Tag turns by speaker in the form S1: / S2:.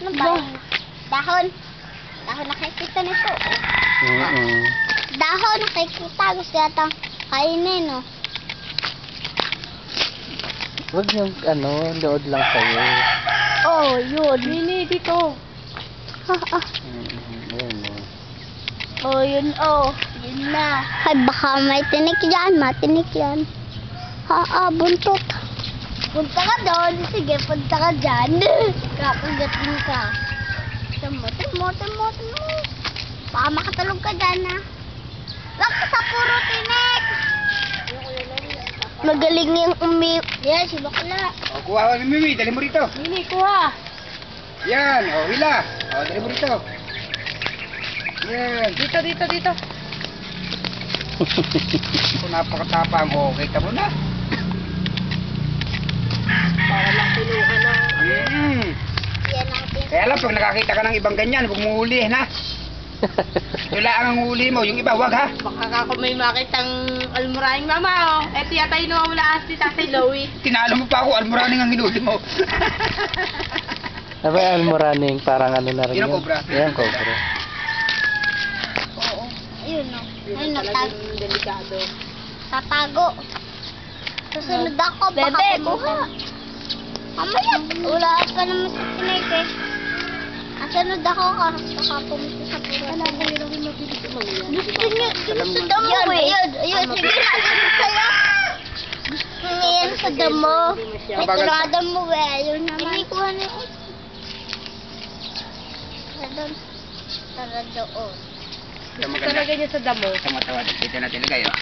S1: Ano ba? Dahon. Dahon nakikita nito. Dahon nakikita. Gusto yata kainin, no?
S2: Huwag yung load lang sa'yo.
S1: Oh, yun. Nini, dito.
S2: Ayan mo.
S1: Oh, yun, oh. Yun na. Ay, baka may tinik yan. Matinik yan. Buntot. Punta ka doon. Sige, punta ka dyan. Kapagatin ka. Tamo. Baka makatulog ka dyan, ha? Wag ka sa puro tinik. Magaling yung Yeah, si bakla.
S3: O, kuha ka ni Mimi. Dali mo rito.
S1: Nini, kuha.
S3: Yan. O, hila. O, dali mo rito. Yan.
S1: Dito.
S3: Kung napakatapang, o, kita mo na.
S1: Para lang pinuha ng... Yan natin.
S3: Kaya lang, pag nakakita ka ng ibang ganyan, huwag mo huli, na. Wala ang huli mo, yung iba, wag ha.
S1: Baka ako may makitang almuraing mama, oh. Eto yata inuha mo lakas si Tatay Louie.
S3: Tinalo mo pa ako, almoraning ang hinuli mo.
S2: Aba, almoraning, parang na rin
S3: Yan ang cobra.
S2: Yan, cobra.
S1: Oo. Ayun, no. Ayun, natago.
S4: Delikado.
S1: Tatago. Susunod ako, baka kuha. Mamaya, wala ka naman sa tinig eh. Asunod ako baka pumunta sa puro. Wala ko yung mabilis umangyan. Gusto niyo, sa damo eh. Ayun, sige na, sa'yo. Gusto niya yan sa damo. Ito na damo eh, ayun naman. Hindi kuha na yun. Tara doon.
S3: Ito maganda.
S4: Talaga niya sa damo.
S3: Sa matawa, dito natin lagay, o.